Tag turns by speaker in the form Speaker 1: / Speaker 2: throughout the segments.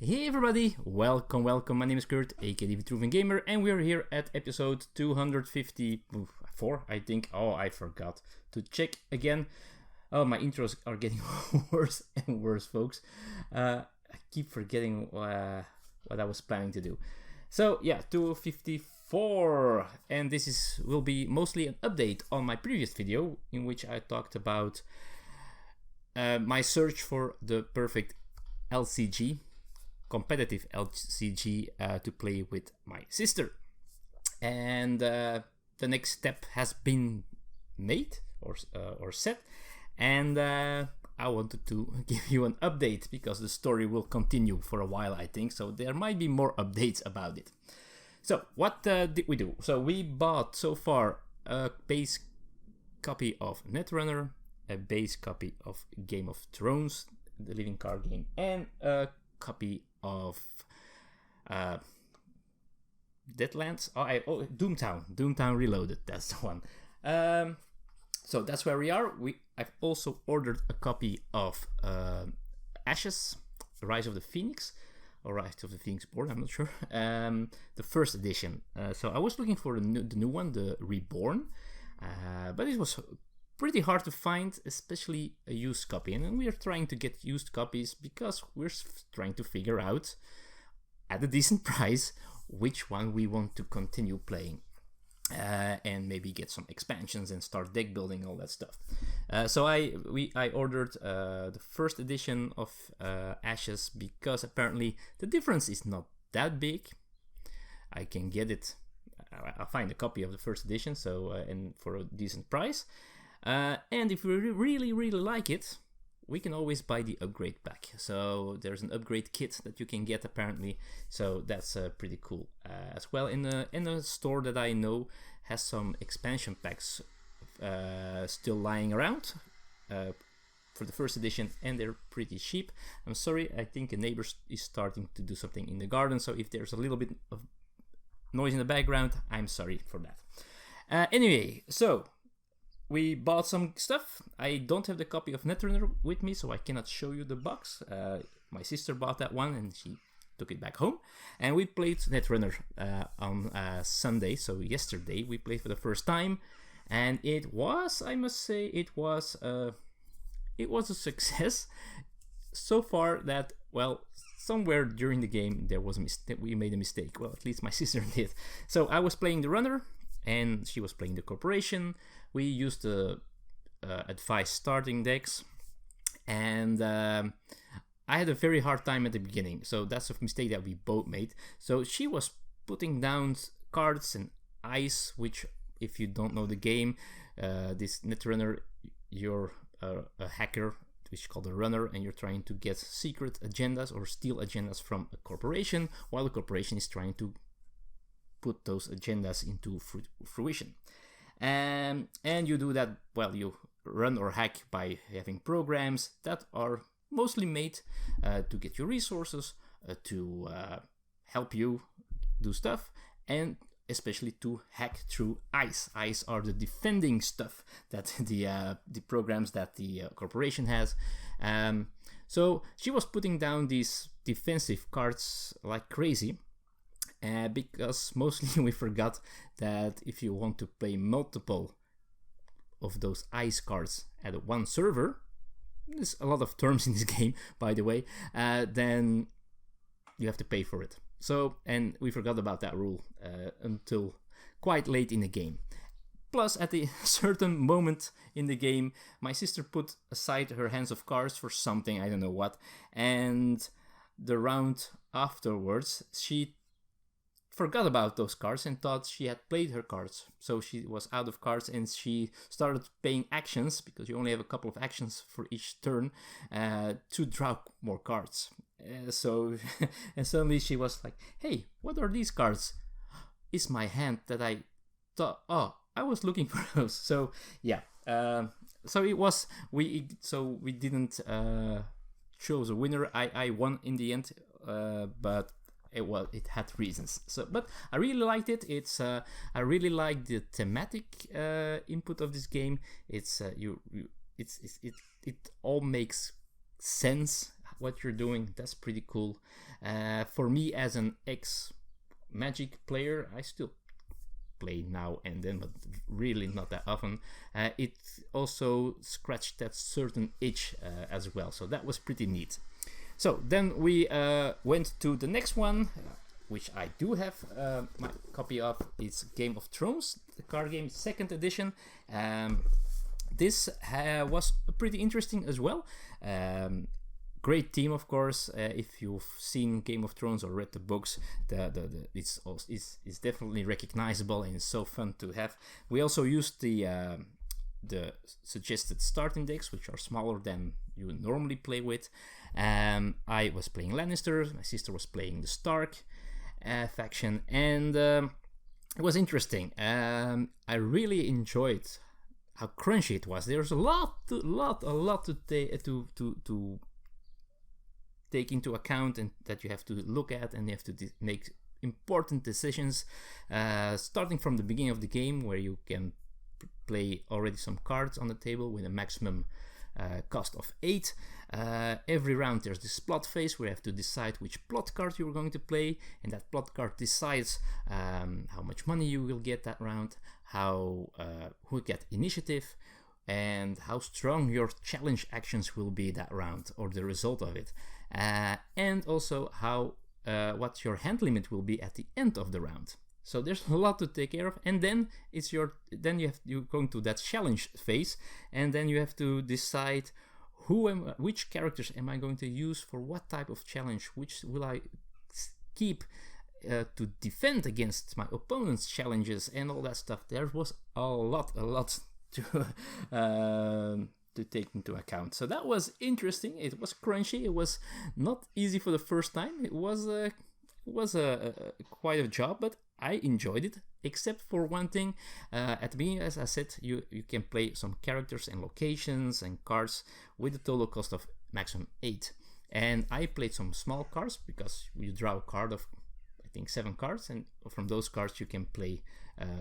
Speaker 1: Hey everybody, welcome. My name is Kurt, aka Vitruvian Gamer, and we are here at episode 254, I think. Oh, I forgot to check again. Oh, my intros are getting worse and worse, folks. I keep forgetting what I was planning to do. So yeah, 254, and this will be mostly an update on my previous video in which I talked about my search for the perfect LCG, competitive LCG to play with my sister. And the next step has been made or set, and I wanted to give you an update because the story will continue for a while, I think, so there might be more updates about it. So what did we do? So we bought so far a base copy of Netrunner, a base copy of Game of Thrones, the living card game, and a copy of Deadlands. Doomtown Reloaded. That's the one. So that's where we are. I've also ordered a copy of Ashes, Rise of the Phoenix, or Rise of the Phoenix Born. I'm not sure. The first edition. So I was looking for the new one, the Reborn, but it was pretty hard to find, especially a used copy, and we are trying to get used copies because we're trying to figure out at a decent price which one we want to continue playing, and maybe get some expansions and start deck building, all that stuff. So I ordered the first edition of Ashes because apparently the difference is not that big. I can get it. I'll find a copy of the first edition, so and for a decent price. And if we really like it, we can always buy the upgrade pack. So there's an upgrade kit that you can get apparently. So that's pretty cool. As well, in a store that I know has some expansion packs still lying around for the first edition, and they're pretty cheap. I'm sorry, I think a neighbor is starting to do something in the garden. So if there's a little bit of noise in the background, I'm sorry for that. Anyway, so we bought some stuff. I don't have the copy of Netrunner with me, so I cannot show you the box. My sister bought that one and she took it back home. And we played Netrunner on Sunday, so yesterday we played for the first time. And it was, I must say, it was a success. So far that, well, somewhere during the game there was a mistake. We made a mistake. Well, at least my sister did. So I was playing the runner and she was playing the corporation. We used the advised starting decks, and I had a very hard time at the beginning, so that's a mistake that we both made. So she was putting down cards and ice, which, if you don't know the game, this Netrunner, you're a hacker, which is called a runner, and you're trying to get secret agendas or steal agendas from a corporation, while the corporation is trying to put those agendas into fruition. And you do that, well, you run or hack by having programs that are mostly made to get you resources, to help you do stuff, and especially to hack through ice. Ice are the defending stuff that the programs that the corporation has. So she was putting down these defensive cards like crazy. Because mostly we forgot that if you want to play multiple of those ice cards at one server, there's a lot of terms in this game, by the way, then you have to pay for it. So, and we forgot about that rule until quite late in the game. Plus, at a certain moment in the game, my sister put aside her hands of cards for something, I don't know what, and the round afterwards, she forgot about those cards and thought she had played her cards. So she was out of cards and she started paying actions, because you only have a couple of actions for each turn, to draw more cards. So and suddenly she was like, hey, what are these cards? It's my hand that I thought, oh, I was looking for those. So yeah, so it was, we didn't choose a winner. I won in the end, but it had reasons. So, but I really liked it. I really like the thematic input of this game. It all makes sense what you're doing. That's pretty cool. For me, as an ex-Magic player, I still play now and then, but really not that often. It also scratched that certain itch as well, so that was pretty neat. So then we went to the next one, which I do have my copy of. It's Game of Thrones, the card game, 2nd edition. This was pretty interesting as well. Great team, of course. If you've seen Game of Thrones or read the books, it's definitely recognizable and it's so fun to have. We also used the suggested starting decks, which are smaller than you would normally play with. I was playing Lannister, my sister was playing the Stark faction, and it was interesting. I really enjoyed how crunchy it was. There's a lot to take into account, and that you have to look at, and you have to make important decisions, starting from the beginning of the game, where you can play already some cards on the table with a maximum cost of 8. Every round there's this plot phase where you have to decide which plot card you're going to play, and that plot card decides how much money you will get that round, how who get initiative, and how strong your challenge actions will be that round, or the result of it, and also how what your hand limit will be at the end of the round. So there's a lot to take care of, and then you're going to that challenge phase, and then you have to decide which characters am I going to use for what type of challenge, which will I keep to defend against my opponent's challenges, and all that stuff. There was a lot to take into account. So that was interesting. It was crunchy. It was not easy for the first time. It was quite a job, but I enjoyed it, except for one thing. At the beginning, as I said, you can play some characters and locations and cards with a total cost of maximum 8. And I played some small cards because you draw a card of, I think, 7 cards, and from those cards you can play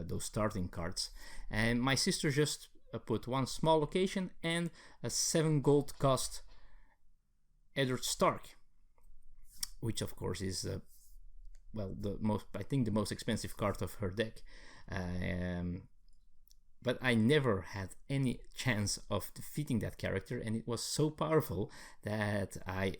Speaker 1: those starting cards. And my sister just put one small location and a 7 gold cost Eddard Stark, which of course is the most expensive card of her deck. But I never had any chance of defeating that character, and it was so powerful that I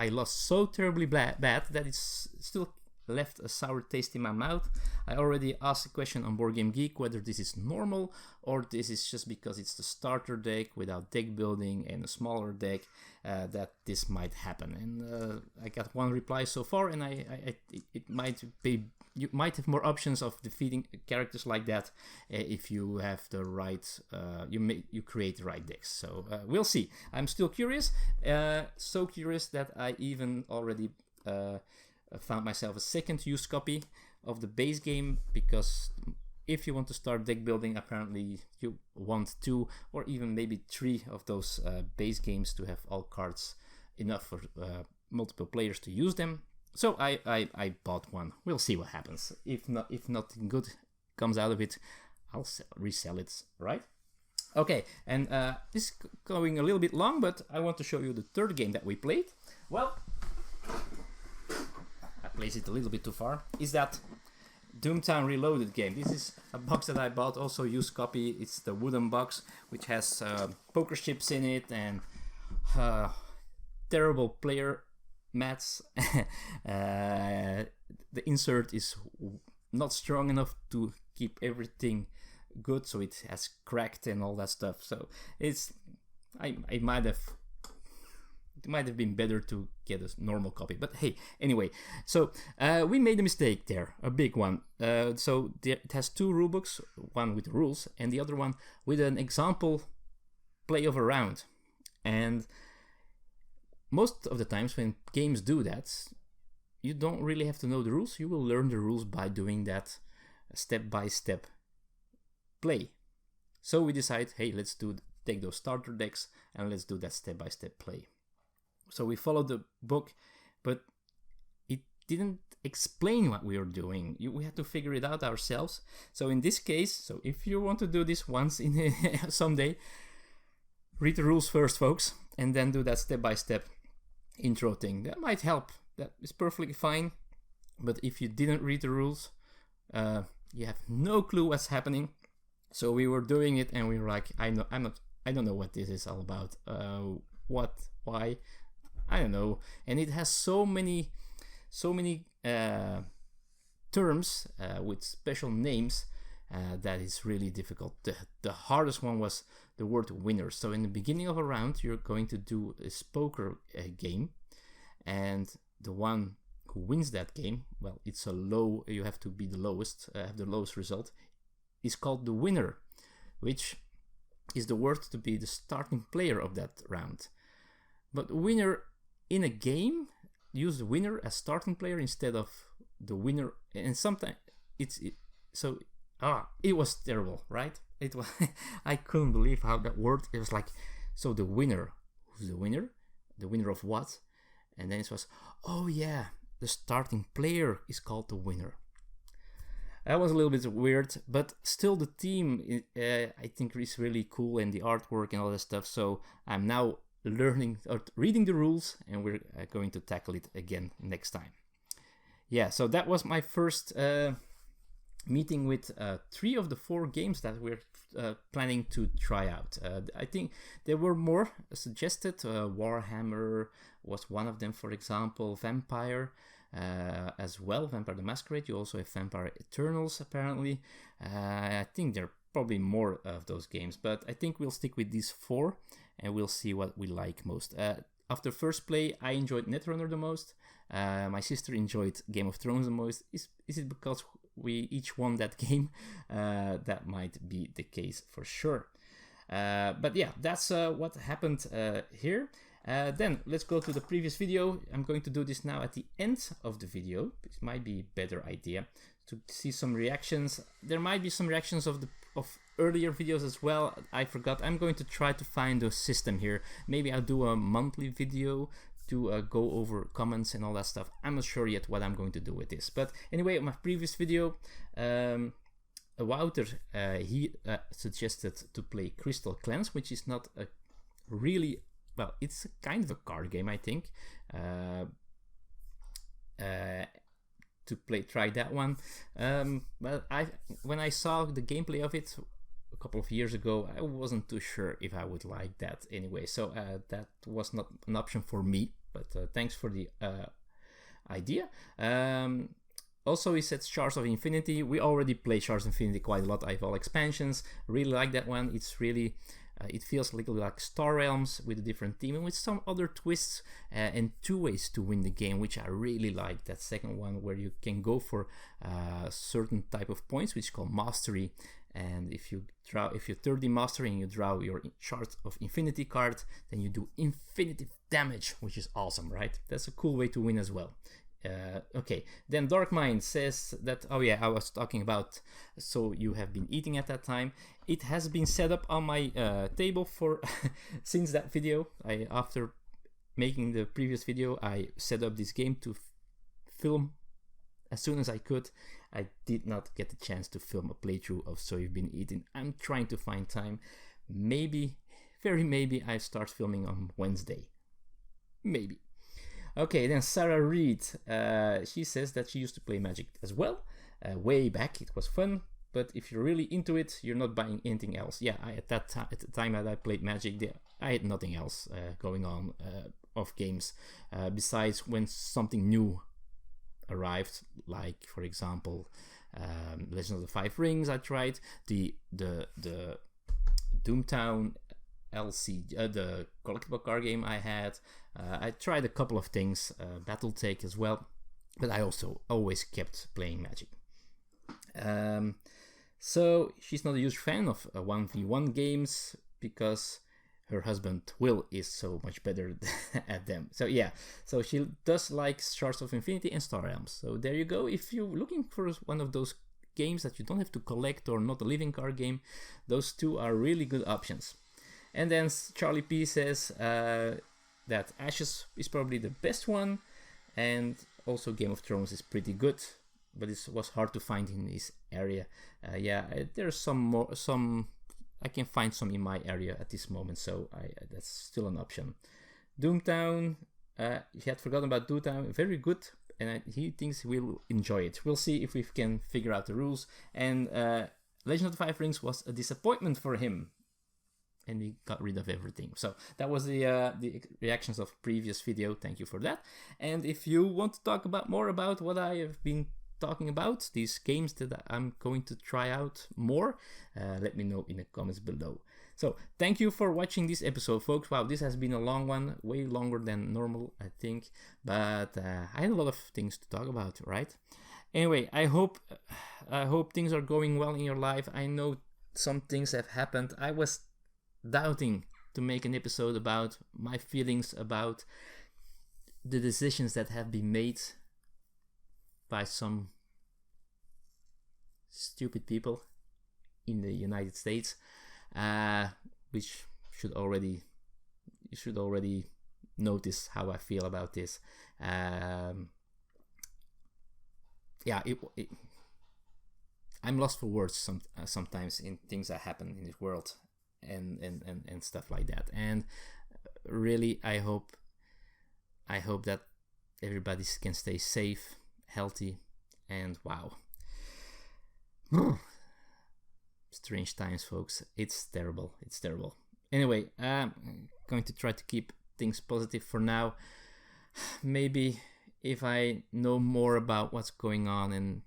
Speaker 1: lost so terribly bad that it's still left a sour taste in my mouth. I already asked a question on Board Game Geek whether this is normal or this is just because it's the starter deck without deck building and a smaller deck that this might happen. And I got one reply so far, and it might be, you might have more options of defeating characters like that if you have the right, you create the right decks. So we'll see. I'm still curious, so curious that I even already found myself a second used copy of the base game, because if you want to start deck building, apparently you want 2 or even maybe 3 of those base games to have all cards enough for multiple players to use them. So I bought one. We'll see what happens. If nothing good comes out of it, I'll resell it, right? Okay, and this is going a little bit long, but I want to show you the third game that we played. Well, I placed it a little bit too far. Is that Doomtown Reloaded game? This is a box that I bought, also used copy. It's the wooden box, which has poker chips in it and terrible player mats. The insert is not strong enough to keep everything good, so it has cracked and all that stuff. So it's it might have been better to get a normal copy, but hey, anyway, so we made a mistake there, a big one. So it has 2 rulebooks, one with rules and the other one with an example play of a round. And most of the times when games do that, you don't really have to know the rules. You will learn the rules by doing that step-by-step play. So we decide, hey, let's take those starter decks and let's do that step-by-step play. So we followed the book, but it didn't explain what we were doing. We had to figure it out ourselves. So in this case, so if you want to do this once someday, read the rules first, folks, and then do that step by step. intro thing. That might help. That is perfectly fine. But if you didn't read the rules, you have no clue what's happening. So we were doing it, and we were like, I don't know what this is all about. Why? I don't know. And it has so many terms with special names that is really difficult. The hardest one was the word winner. So in the beginning of a round, you're going to do a poker game, and the one who wins that game, well, it's a low, you have to be the lowest, have the lowest result, is called the winner, which is the word to be the starting player of that round. But winner in a game, use the winner as starting player instead of the winner, and sometimes it was terrible, right? It was I couldn't believe how that worked. It was like, so the winner, who's the winner? The winner of what? And then it was, oh yeah, the starting player is called the winner. That was a little bit weird, but still the theme I think is really cool, and the artwork and all that stuff. So I'm now learning or reading the rules, and we're going to tackle it again next time. Yeah, so that was my first meeting with 3 of the 4 games that we're planning to try out. I think there were more suggested. Warhammer was one of them, for example. Vampire as well. Vampire the Masquerade. You also have Vampire Eternals, apparently. I think there are probably more of those games, but I think we'll stick with these 4, and we'll see what we like most. After first play, I enjoyed Netrunner the most. My sister enjoyed Game of Thrones the most. Is it because we each won that game? That might be the case for sure. But yeah, that's what happened here. Then let's go to the previous video. I'm going to do this now at the end of the video. It might be a better idea to see some reactions. There might be some reactions of earlier videos as well. I forgot. I'm going to try to find a system here. Maybe I'll do a monthly video to go over comments and all that stuff. I'm not sure yet what I'm going to do with this. But anyway, my previous video, Wouter, he suggested to play Crystal Clans, which is not a really, well, it's a kind of a card game, I think. To try that one. But when I saw the gameplay of it a couple of years ago, I wasn't too sure if I would like that anyway. So that was not an option for me. But thanks for the idea. Also, he said Shards of Infinity. We already play Shards of Infinity quite a lot. I have all expansions. Really like that one. It's really, it feels a little like Star Realms with a different theme and with some other twists and 2 ways to win the game, which I really like. That second one where you can go for a certain type of points, which is called Mastery. And if you're 30 Mastery and you draw your Shards of Infinity card, then you do infinitive damage, which is awesome, right? That's a cool way to win as well. Okay, then Dark Mind says that, oh yeah, I was talking about, so you have been eating at that time. It has been set up on my table for since that video. After making the previous video, I set up this game to film as soon as I could. I did not get the chance to film a playthrough of So You've Been Eating. I'm trying to find time. Maybe, very maybe, I start filming on Wednesday. Maybe. Okay, then Sarah Reed, she says that she used to play Magic as well. Way back, it was fun, but if you're really into it, you're not buying anything else. Yeah, at the time that I played Magic, I had nothing else going on of games besides when something new arrived, like for example, Legend of the Five Rings. I tried the Doomtown LCG, the collectible card game I had. I tried a couple of things, Battletech as well, but I also always kept playing Magic. So she's not a huge fan of 1v1 games because her husband Will is so much better at them. So yeah, so she does like Shards of Infinity and Star Realms. So there you go. If you're looking for one of those games that you don't have to collect or not a living card game, those 2 are really good options. And then Charlie P says that Ashes is probably the best one, and also Game of Thrones is pretty good, but it was hard to find in this area. Yeah, there's some I can find some in my area at this moment, so that's still an option. Doomtown, he had forgotten about Doom Town. Very good, and he thinks we'll enjoy it. We'll see if we can figure out the rules. And Legend of the Five Rings was a disappointment for him, and he got rid of everything. So that was the reactions of previous video. Thank you for that. And if you want to talk more about what I have been talking about, these games that I'm going to try out more, let me know in the comments below. So thank you for watching this episode, folks. Wow, this has been a long one, way longer than normal, I think, but I had a lot of things to talk about, right? Anyway, I hope things are going well in your life. I know some things have happened. I was doubting to make an episode about my feelings about the decisions that have been made by some stupid people in the United States, which you should already notice how I feel about this. Yeah, I'm lost for words sometimes in things that happen in this world and stuff like that. And really, I hope that everybody can stay safe, healthy, and wow. Strange times, folks. It's terrible. It's terrible. Anyway, I'm going to try to keep things positive for now. Maybe if I know more about what's going on and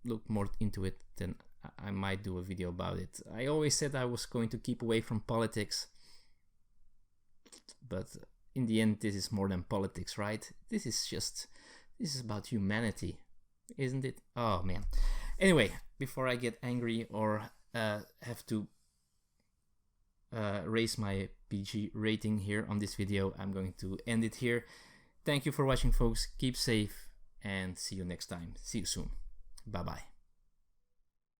Speaker 1: look more into it, then I might do a video about it. I always said I was going to keep away from politics, but in the end, this is more than politics, right? This is about humanity, isn't it? Oh man. Anyway, before I get angry or have to raise my PG rating here on this video, I'm going to end it here. Thank you for watching, folks. Keep safe and see you next time. See you soon. Bye bye.